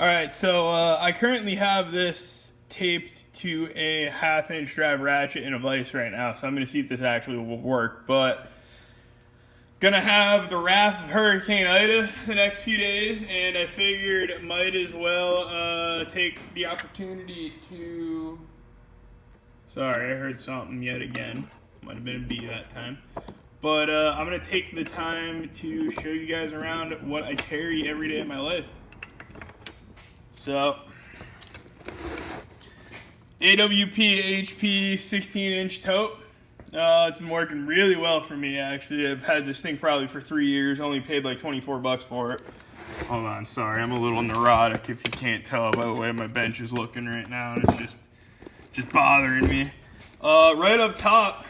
Alright, so I currently have this taped to a 1/2 inch drive ratchet in a vise right now, so I'm going to see if this actually will work. But gonna have the wrath of Hurricane Ida the next few days, and I figured might as well take the opportunity to... Sorry, I heard something yet again. Might have been a bee that time. But I'm going to take the time to show you guys around what I carry every day of my life. So, AWP HP 16-inch tote. It's been working really well for me, actually. I've had this thing probably for 3 years. Only paid like 24 bucks for it. Hold on, sorry. I'm a little neurotic if you can't tell by the way my bench is looking right now. And it's just bothering me. Right up top,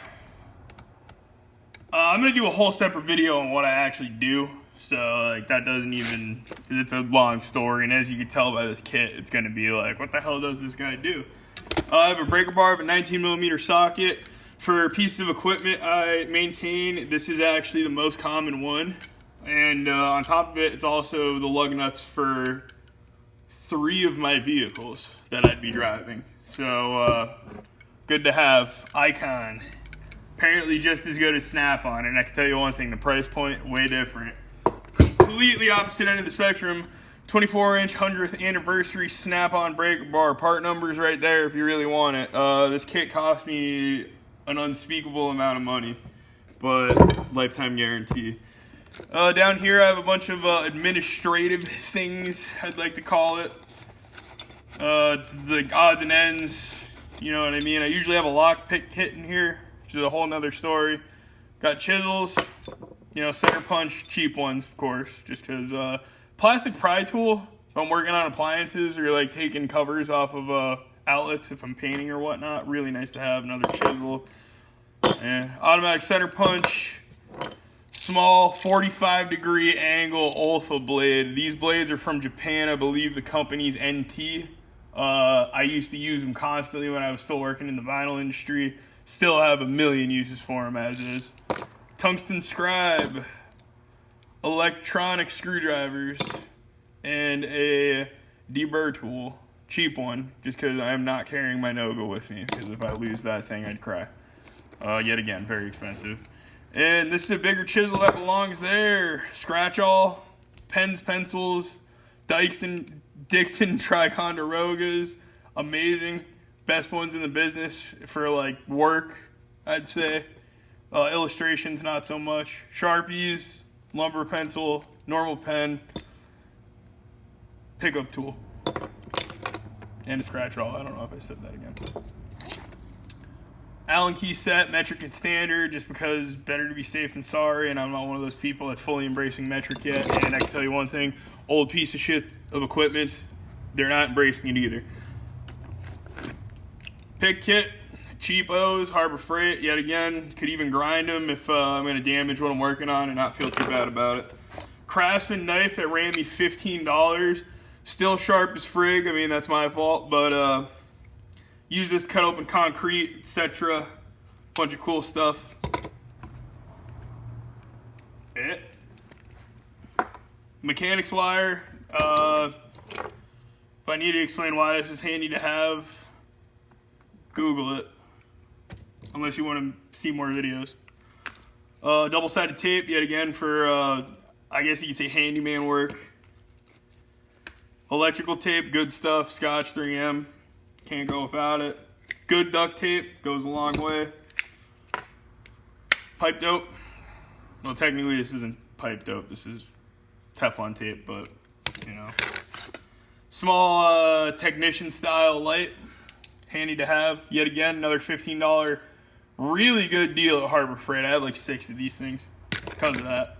I'm going to do a whole separate video on what I actually do. So, like, that doesn't even, it's a long story, and as you can tell by this kit, it's going to be like, what the hell does this guy do? I have a breaker bar of a 19mm socket. For pieces of equipment I maintain, this is actually the most common one. And on top of it, it's also the lug nuts for 3 of my vehicles that I'd be driving. So, good to have. Icon. Apparently just as good as Snap-on, and I can tell you one thing, the price point, way different. Completely opposite end of the spectrum, 24-inch 100th anniversary Snap-on breaker bar. Part numbers right there if you really want it. This kit cost me an unspeakable amount of money, but lifetime guarantee. Down here I have a bunch of administrative things, I'd like to call it. It's the odds and ends, you know what I mean. I usually have a lockpick kit in here, which is a whole nother story. Got chisels. You know, center punch, cheap ones, of course, just because plastic pry tool, if I'm working on appliances or like taking covers off of outlets if I'm painting or whatnot, really nice to have. Another chisel. And automatic center punch, small 45-degree angle Olfa blade. These blades are from Japan. I believe the company's NT. I used to use them constantly when I was still working in the vinyl industry. Still have a million uses for them as is. Tungsten scribe, electronic screwdrivers, and a deburr tool. Cheap one, just because I'm not carrying my Noga with me, because if I lose that thing, I'd cry. Yet again, very expensive. And this is a bigger chisel that belongs there. Scratch all, pens, pencils, Dixon Ticonderogas. Amazing. Best ones in the business for like work, I'd say. Illustrations, not so much. Sharpies, lumber pencil, normal pen, pickup tool, and a scratch all. I don't know if I said that again. Allen key set, metric and standard, just because better to be safe than sorry, and I'm not one of those people that's fully embracing metric yet. And I can tell you one thing, old piece of shit of equipment, they're not embracing it either. Pick kit. Cheapos, Harbor Freight, yet again, could even grind them if I'm going to damage what I'm working on and not feel too bad about it. Craftsman knife that ran me $15, still sharp as frig, I mean that's my fault, but use this to cut open concrete, etc. Bunch of cool stuff. Mechanics wire, if I need to explain why this is handy to have, Google it. Unless you want to see more videos. Double-sided tape, yet again, for, I guess you could say handyman work. Electrical tape, good stuff. Scotch 3M, can't go without it. Good duct tape, goes a long way. Pipe dope. Well, technically this isn't pipe dope, this is Teflon tape, but, you know. Small technician-style light, handy to have. Yet again, another $15 really good deal at Harbor Freight. I have like 6 of these things because of that.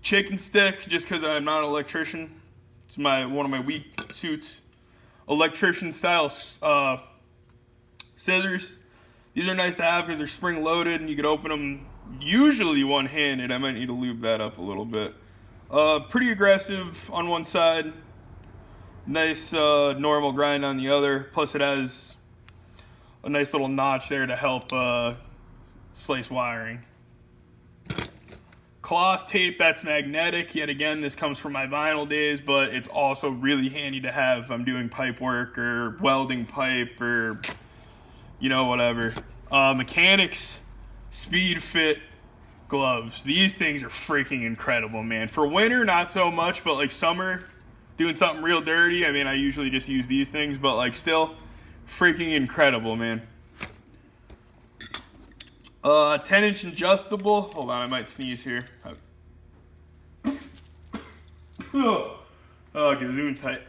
Chicken stick, just because I'm not an electrician. It's one of my weak suits. Electrician style scissors. These are nice to have because they're spring loaded and you can open them usually one-handed. I might need to lube that up a little bit. Pretty aggressive on one side. Nice normal grind on the other. Plus it has a nice little notch there to help slice wiring. Cloth tape that's magnetic. Yet again, this comes from my vinyl days, but it's also really handy to have if I'm doing pipe work or welding pipe or, you know, whatever. Mechanics Speed Fit gloves. These things are freaking incredible, man. For winter, not so much, but like summer, doing something real dirty, I mean, I usually just use these things, but like still freaking incredible, man. 10-inch adjustable. Hold on, I might sneeze here. Oh, gazoon tight.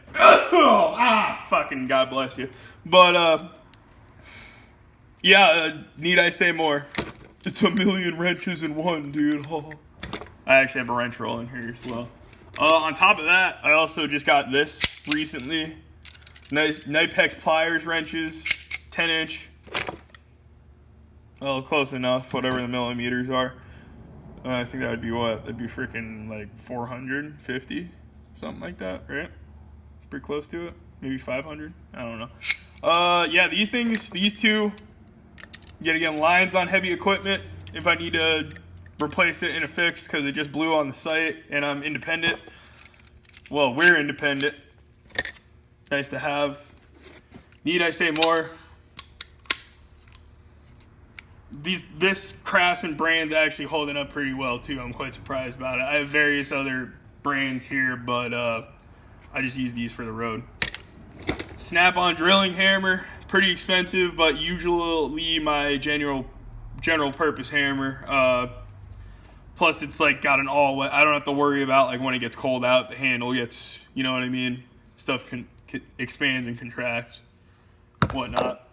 Fucking God bless you. But, yeah, need I say more? It's a million wrenches in one, dude. Oh. I actually have a wrench roll in here as well. On top of that, I also just got this recently. Nice Knipex pliers wrenches, 10-inch. Well, close enough, whatever the millimeters are. I think that would be what? That'd be freaking like 450, something like that, right? Pretty close to it. Maybe 500. I don't know. Yeah, these things, these two. Yet again, lines on heavy equipment. If I need to replace it in a fix because it just blew on the site and I'm independent. Well, we're independent. Nice to have. Need I say more? This Craftsman brand's actually holding up pretty well too. I'm quite surprised about it. I have various other brands here, but I just use these for the road. Snap-on drilling hammer, pretty expensive, but usually my general purpose hammer. Plus it's like got an all wet. I don't have to worry about like when it gets cold out, the handle gets, you know what I mean? Stuff expands and contracts, whatnot.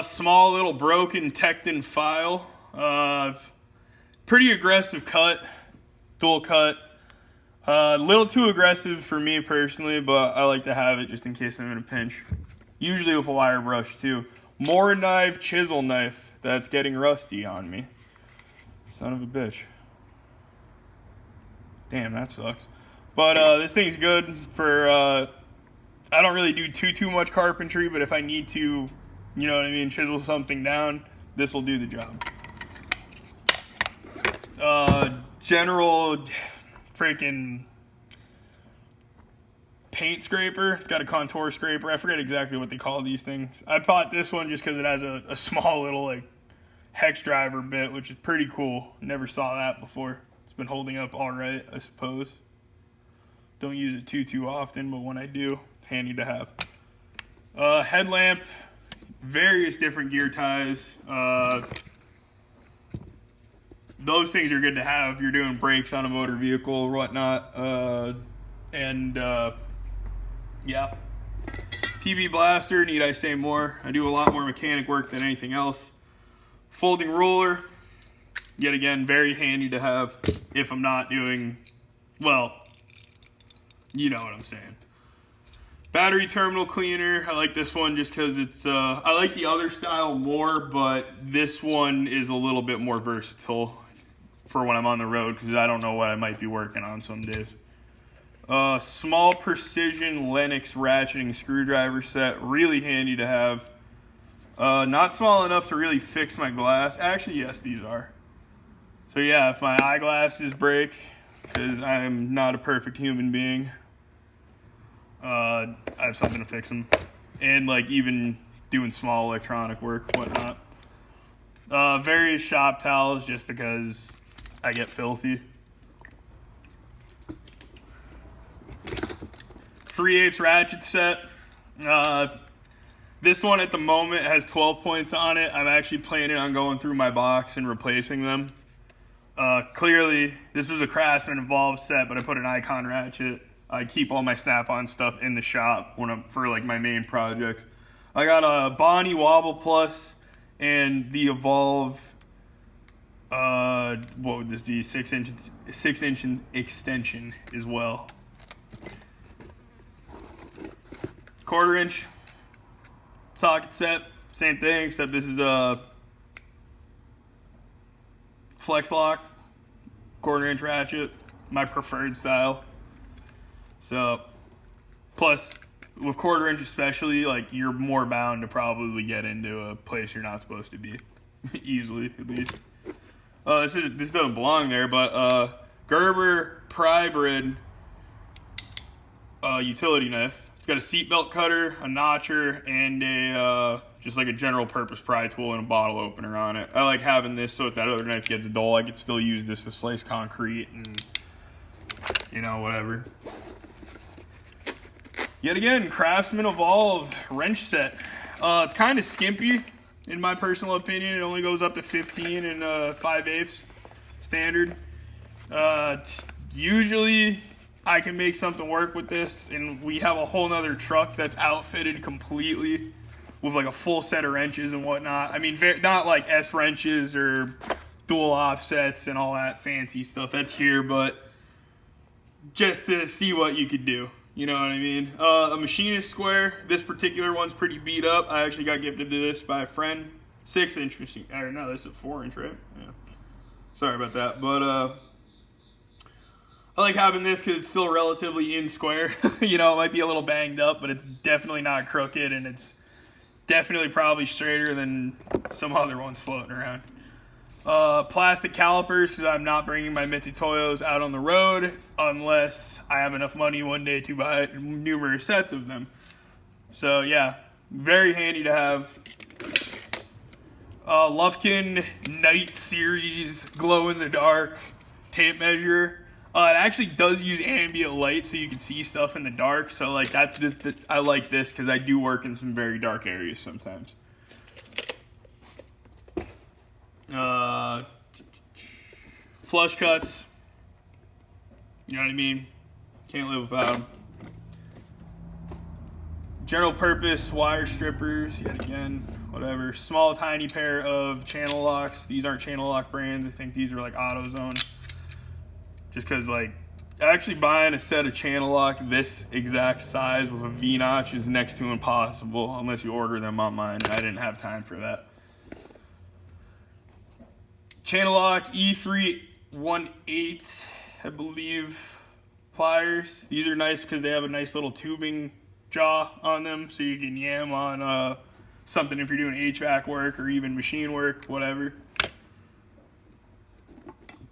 Small little broken Tecton file. Pretty aggressive cut, dual cut. A little too aggressive for me personally, but I like to have it just in case I'm in a pinch. Usually with a wire brush too. More knife, chisel knife that's getting rusty on me. Son of a bitch. Damn, that sucks. But this thing's good for, I don't really do too much carpentry, but if I need to, you know what I mean, chisel something down, this will do the job. General freaking paint scraper. It's got a contour scraper. I forget exactly what they call these things. I bought this one just because it has a small little like hex driver bit, which is pretty cool. Never saw that before. It's been holding up all right, I suppose. Don't use it too often, but when I do, handy to have. Headlamp, various different gear ties. Those things are good to have if you're doing brakes on a motor vehicle or whatnot. Yeah. PV blaster, need I say more? I do a lot more mechanic work than anything else. Folding ruler, yet again, very handy to have if I'm not doing, well, you know what I'm saying. Battery terminal cleaner, I like this one just because it's, I like the other style more, but this one is a little bit more versatile for when I'm on the road because I don't know what I might be working on some days. Small precision Lennox ratcheting screwdriver set, really handy to have. Not small enough to really fix my glass. Actually, yes, these are. So yeah, if my eyeglasses break, because I'm not a perfect human being, I have something to fix them. And like even doing small electronic work, whatnot. Various shop towels just because I get filthy. 3/8 ratchet set. This one at the moment has 12 points on it. I'm actually planning on going through my box and replacing them. Clearly, this was a Craftsman involved set, but I put an icon ratchet. I keep all my snap-on stuff in the shop when I'm for like my main project. I got a Bonnie Wobble Plus and the Evolve. What would this be? 6-inch extension as well. 1/4-inch socket set, same thing, except this is a flex lock, 1/4-inch ratchet, my preferred style. So, plus with 1/4-inch especially, like you're more bound to probably get into a place you're not supposed to be, easily at least. This doesn't belong there, but Gerber Prybrid utility knife. It's got a seatbelt cutter, a notcher, and a just like a general purpose pry tool and a bottle opener on it. I like having this so if that other knife gets dull, I could still use this to slice concrete and, you know, whatever. Yet again, Craftsman Evolve wrench set. It's kind of skimpy, in my personal opinion. It only goes up to 15 and 5/8 standard. Usually, I can make something work with this, and we have a whole nother truck that's outfitted completely with like a full set of wrenches and whatnot. I mean, not like S wrenches or dual offsets and all that fancy stuff that's here, but just to see what you could do. You know what I mean? A machinist square. This particular one's pretty beat up. I actually got gifted to this by a friend. 6-inch machine. Or no, this is a 4-inch, right? Yeah. Sorry about that. But I like having this because it's still relatively in square. You know, it might be a little banged up, but it's definitely not crooked, and it's definitely probably straighter than some other ones floating around. Plastic calipers, because I'm not bringing my Mitutoyos out on the road unless I have enough money one day to buy numerous sets of them. So yeah, very handy to have. Lufkin Night Series glow in the dark tape measure. It actually does use ambient light so you can see stuff in the dark. So like I like this because I do work in some very dark areas sometimes. Flush cuts, you know what I mean? Can't live without them. General purpose wire strippers, yet again, whatever. Small tiny pair of channel locks. These aren't channel lock brands. I think these are like AutoZone. Just because like actually buying a set of channel lock this exact size with a V-notch is next to impossible unless you order them online. I didn't have time for that. Channel lock E318, I believe, pliers. These are nice because they have a nice little tubing jaw on them, so you can yam on something if you're doing HVAC work or even machine work, whatever.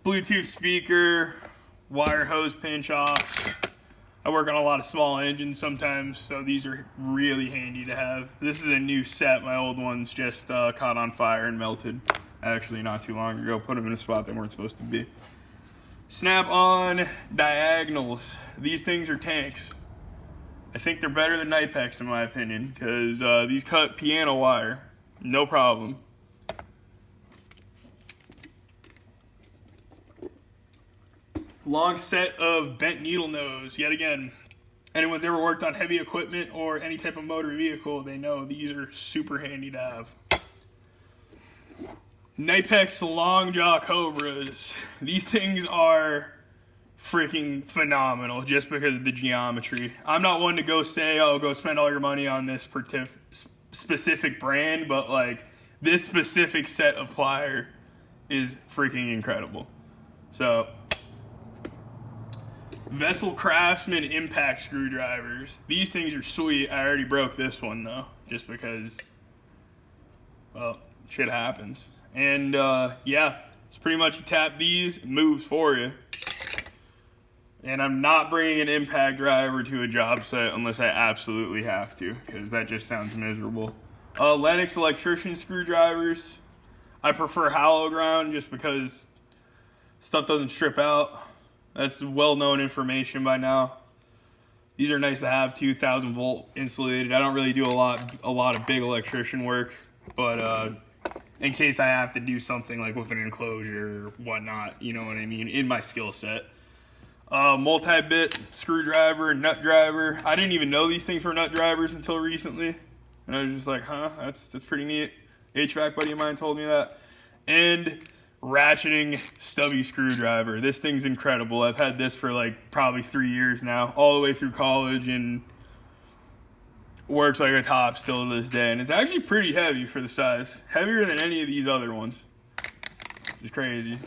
Bluetooth speaker, wire hose pinch off. I work on a lot of small engines sometimes, so these are really handy to have. This is a new set. My old ones just caught on fire and melted. Actually, not too long ago. Put them in a spot they weren't supposed to be. Snap-on diagonals. These things are tanks. I think they're better than Knipex in my opinion, because these cut piano wire, no problem. Long set of bent needle nose. Yet again, anyone's ever worked on heavy equipment or any type of motor vehicle, they know these are super handy to have. Knipex long jaw cobras. These things are freaking phenomenal just because of the geometry. I'm not one to go say, oh, go spend all your money on this specific brand, but like this specific set of plier is freaking incredible. So, Vessel Craftsman impact screwdrivers. These things are sweet. I already broke this one though, just because, well, shit happens. And yeah, it's pretty much you tap these, it moves for you. And I'm not bringing an impact driver to a job site unless I absolutely have to, because that just sounds miserable. Lennox electrician screwdrivers. I prefer hollow ground just because stuff doesn't strip out. That's well-known information by now. These are nice to have, 2,000 volt insulated. I don't really do a lot of big electrician work, but in case I have to do something like with an enclosure or whatnot, you know what I mean, in my skill set. Multi-bit screwdriver, nut driver. I didn't even know these things were nut drivers until recently. And I was just like, huh, that's pretty neat. HVAC buddy of mine told me that. And ratcheting stubby screwdriver. This thing's incredible. I've had this for like probably 3 years now, all the way through college, and works like a top still to this day. And it's actually pretty heavy for the size. Heavier than any of these other ones. It's crazy.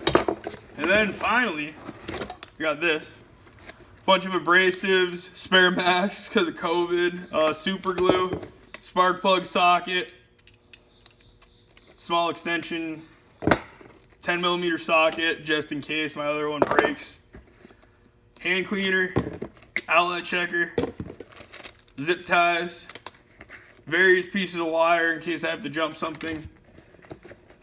And then finally, we got this. Bunch of abrasives, spare masks because of COVID, super glue, spark plug socket, small extension 10mm socket just in case my other one breaks. Hand cleaner, outlet checker, zip ties, various pieces of wire in case I have to jump something.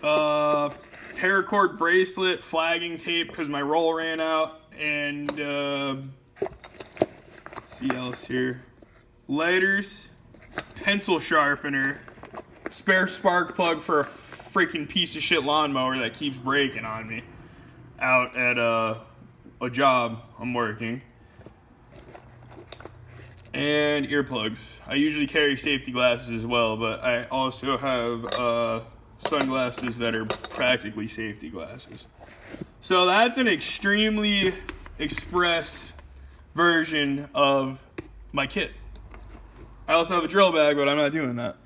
Paracord bracelet, flagging tape because my roll ran out, and see else here. Lighters, pencil sharpener, spare spark plug for a freaking piece of shit lawnmower that keeps breaking on me out at a job I'm working. And earplugs. I usually carry safety glasses as well, but I also have sunglasses that are practically safety glasses. So that's an extremely express version of my kit. I also have a drill bag, but I'm not doing that.